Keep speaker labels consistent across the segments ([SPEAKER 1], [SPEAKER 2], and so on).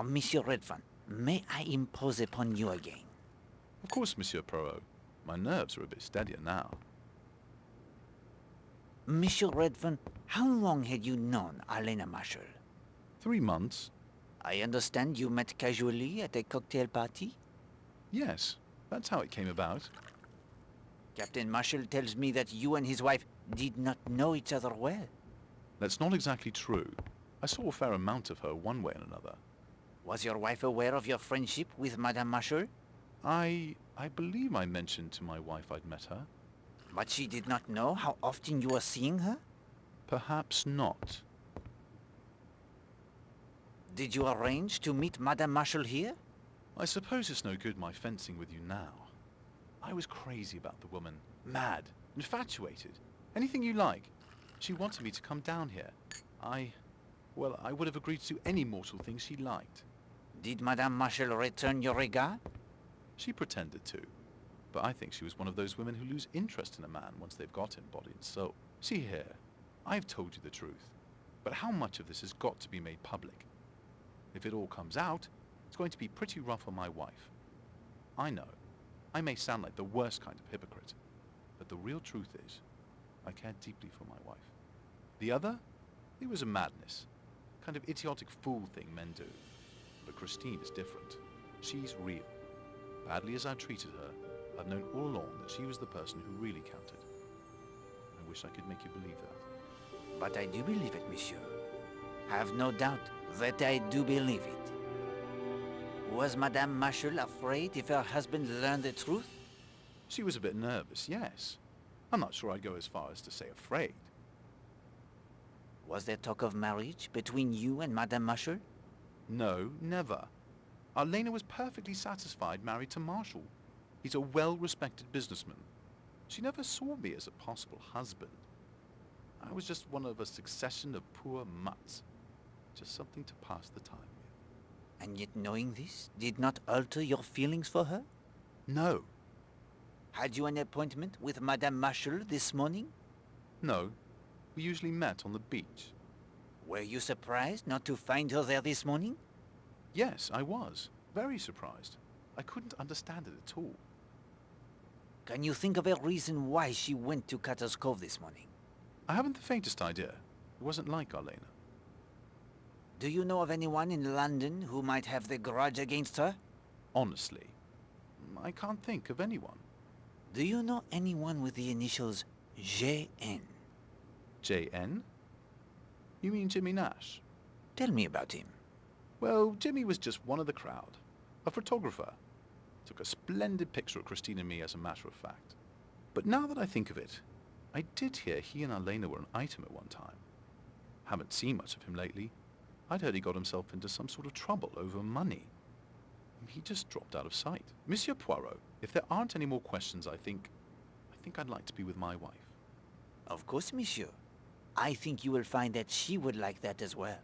[SPEAKER 1] Monsieur Redfern, may I impose upon you again?
[SPEAKER 2] Of course, Monsieur Poirot. My nerves are a bit steadier now.
[SPEAKER 1] Monsieur Redfern, how long had you known Elena Marshall?
[SPEAKER 2] 3 months?
[SPEAKER 1] I understand you met casually at a cocktail party?
[SPEAKER 2] Yes, that's how it came about.
[SPEAKER 1] Captain Marshall tells me that you and his wife did not know each other well.
[SPEAKER 2] That's not exactly true. I saw a fair amount of her one way and another.
[SPEAKER 1] Was your wife aware of your friendship with Madame Marshall?
[SPEAKER 2] I believe I mentioned to my wife I'd met her.
[SPEAKER 1] But she did not know how often you were seeing her?
[SPEAKER 2] Perhaps not.
[SPEAKER 1] Did you arrange to meet Madame Marshall here?
[SPEAKER 2] I suppose it's no good my fencing with you now. I was crazy about the woman. Mad. Infatuated. Anything you like. She wanted me to come down here. I would have agreed to do any mortal thing she liked.
[SPEAKER 1] Did Madame Marshall return your regard?
[SPEAKER 2] She pretended to. But I think she was one of those women who lose interest in a man once they've got him body and soul. See here, I've told you the truth. But how much of this has got to be made public? If it all comes out, it's going to be pretty rough on my wife. I know, I may sound like the worst kind of hypocrite, but the real truth is, I care deeply for my wife. The other, it was a madness. Kind of idiotic fool thing men do. But Christine is different. She's real. Badly as I treated her, I've known all along that she was the person who really counted. I wish I could make you believe that.
[SPEAKER 1] But I do believe it, monsieur. Have no doubt that I do believe it. Was Madame Marshall afraid if her husband learned the truth?
[SPEAKER 2] She was a bit nervous, yes. I'm not sure I'd go as far as to say afraid.
[SPEAKER 1] Was there talk of marriage between you and Madame Marshall?
[SPEAKER 2] No, never. Elena was perfectly satisfied married to Marshall. He's a well-respected businessman. She never saw me as a possible husband. I was just one of a succession of poor mutts. Just something to pass the time with.
[SPEAKER 1] And yet knowing this did not alter your feelings for her?
[SPEAKER 2] No.
[SPEAKER 1] Had you an appointment with Madame Marshall this morning?
[SPEAKER 2] No. We usually met on the beach.
[SPEAKER 1] Were you surprised not to find her there this morning?
[SPEAKER 2] Yes, I was. Very surprised. I couldn't understand it at all.
[SPEAKER 1] Can you think of a reason why she went to Cutter's Cove this morning?
[SPEAKER 2] I haven't the faintest idea. It wasn't like Elena.
[SPEAKER 1] Do you know of anyone in London who might have the grudge against her?
[SPEAKER 2] Honestly, I can't think of anyone.
[SPEAKER 1] Do you know anyone with the initials J.N.?
[SPEAKER 2] J.N.? You mean Jimmy Nash?
[SPEAKER 1] Tell me about him.
[SPEAKER 2] Well, Jimmy was just one of the crowd. A photographer. Took a splendid picture of Christine and me, as a matter of fact. But now that I think of it, I did hear he and Elena were an item at one time. Haven't seen much of him lately. I'd heard he got himself into some sort of trouble over money. He just dropped out of sight. Monsieur Poirot, if there aren't any more questions, I think I'd like to be with my wife.
[SPEAKER 1] Of course, monsieur. I think you will find that she would like that as well.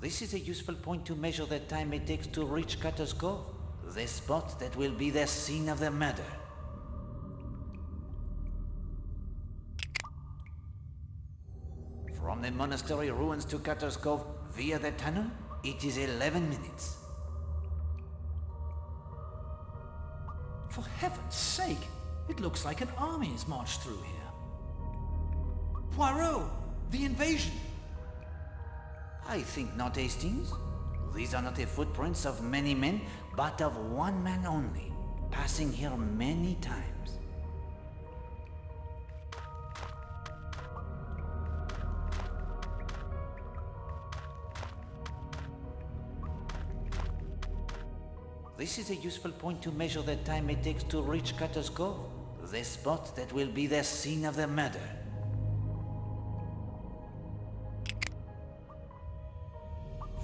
[SPEAKER 1] This is a useful point to measure the time it takes to reach Cutter's Cove, the spot that will be the scene of the murder. From the monastery ruins to Cutter's Cove via the tunnel, it is 11 minutes.
[SPEAKER 3] For heaven's sake, it looks like an army has marched through here. Poirot, the invasion!
[SPEAKER 1] I think not, Hastings. These are not the footprints of many men, but of one man only, passing here many times. This is a useful point to measure the time it takes to reach Cutter's Cove, the spot that will be the scene of the murder.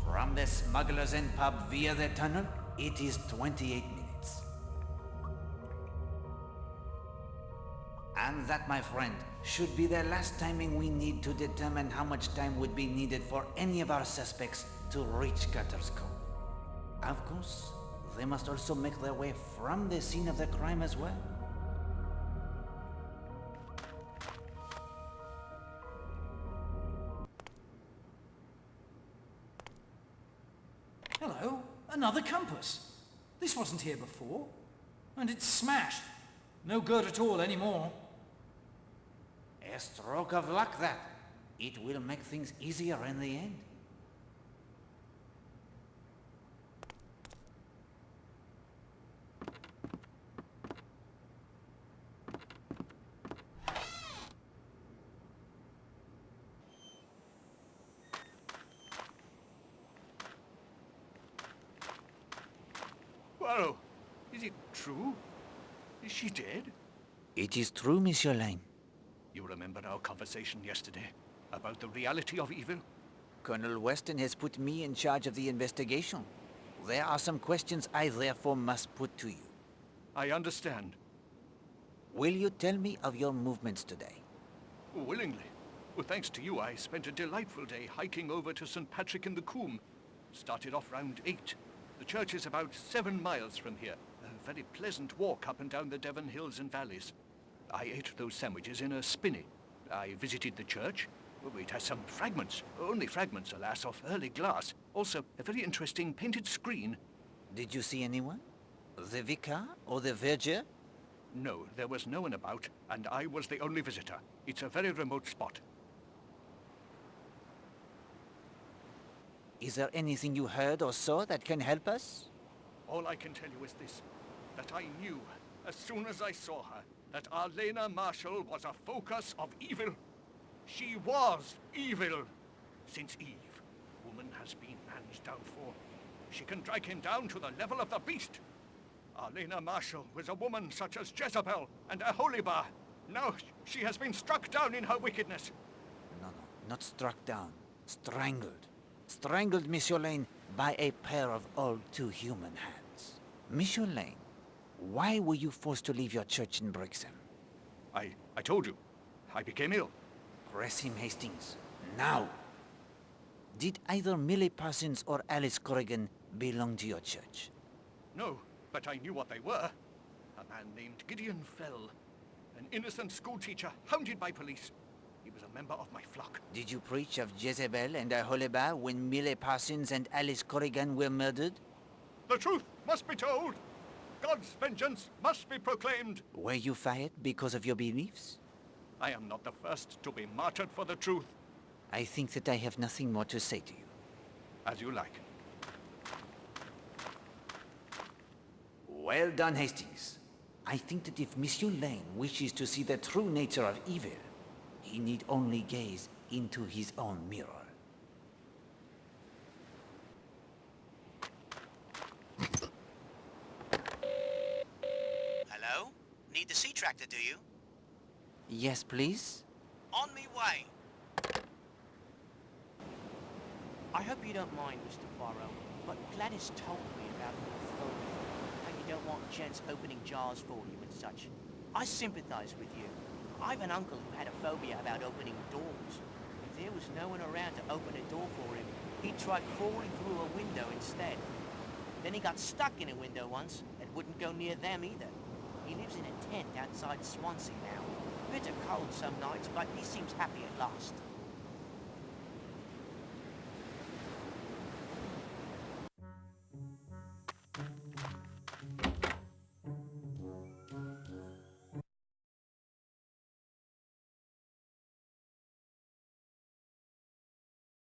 [SPEAKER 1] From the Smugglers Inn pub via the tunnel, it is 28 minutes. And that, my friend, should be the last timing we need to determine how much time would be needed for any of our suspects to reach Cutter's Cove. Of course, they must also make their way from the scene of the crime as well.
[SPEAKER 3] Hello, another compass. This wasn't here before. And it's smashed. No good at all anymore.
[SPEAKER 1] A stroke of luck, that. It will make things easier in the end.
[SPEAKER 4] Poirot, is it true? Is she dead?
[SPEAKER 1] It is true, Monsieur Lane.
[SPEAKER 4] You remember our conversation yesterday about the reality of evil?
[SPEAKER 1] Colonel Weston has put me in charge of the investigation. There are some questions I therefore must put to you.
[SPEAKER 4] I understand.
[SPEAKER 1] Will you tell me of your movements today?
[SPEAKER 4] Willingly. Well, thanks to you, I spent a delightful day hiking over to St. Patrick in the Coombe. Started off round 8. The church is about 7 miles from here. A very pleasant walk up and down the Devon hills and valleys. I ate those sandwiches in a spinney. I visited the church. Oh, it has some fragments, only fragments, alas, of early glass. Also, a very interesting painted screen.
[SPEAKER 1] Did you see anyone? The vicar or the verger?
[SPEAKER 4] No, there was no one about, and I was the only visitor. It's a very remote spot.
[SPEAKER 1] Is there anything you heard or saw that can help us?
[SPEAKER 4] All I can tell you is this, that I knew, as soon as I saw her, that Arlena Marshall was a focus of evil. She was evil. Since Eve, woman has been man's downfall. She can drag him down to the level of the beast. Arlena Marshall was a woman such as Jezebel and Aholibah. Now she has been struck down in her wickedness.
[SPEAKER 1] No, not struck down. Strangled. Strangled, Monsieur Lane, by a pair of all too human hands. Monsieur Lane, why were you forced to leave your church in Brixham?
[SPEAKER 4] I told you. I became ill.
[SPEAKER 1] Press him, Hastings. Now! Did either Millie Parsons or Alice Corrigan belong to your church?
[SPEAKER 4] No, but I knew what they were. A man named Gideon Fell. An innocent schoolteacher hounded by police. He was a member of my flock.
[SPEAKER 1] Did you preach of Jezebel and Aholibah when Millie Parsons and Alice Corrigan were murdered?
[SPEAKER 4] The truth must be told. God's vengeance must be proclaimed.
[SPEAKER 1] Were you fired because of your beliefs?
[SPEAKER 4] I am not the first to be martyred for the truth.
[SPEAKER 1] I think that I have nothing more to say to you.
[SPEAKER 4] As you like.
[SPEAKER 1] Well done, Hastings. I think that if Monsieur Lane wishes to see the true nature of evil, he need only gaze into his own mirror.
[SPEAKER 5] Hello? Need the sea tractor, do you?
[SPEAKER 1] Yes, please?
[SPEAKER 5] On me way. I hope you don't mind, Mr. Poirot, but Gladys told me about your phobia, how you don't want gents opening jars for you and such. I sympathize with you. I've an uncle who had a phobia about opening doors. If there was no one around to open a door for him, he'd try crawling through a window instead. Then he got stuck in a window once and wouldn't go near them either. He lives in a tent outside Swansea now. Bitter cold some nights, but he seems happy at last.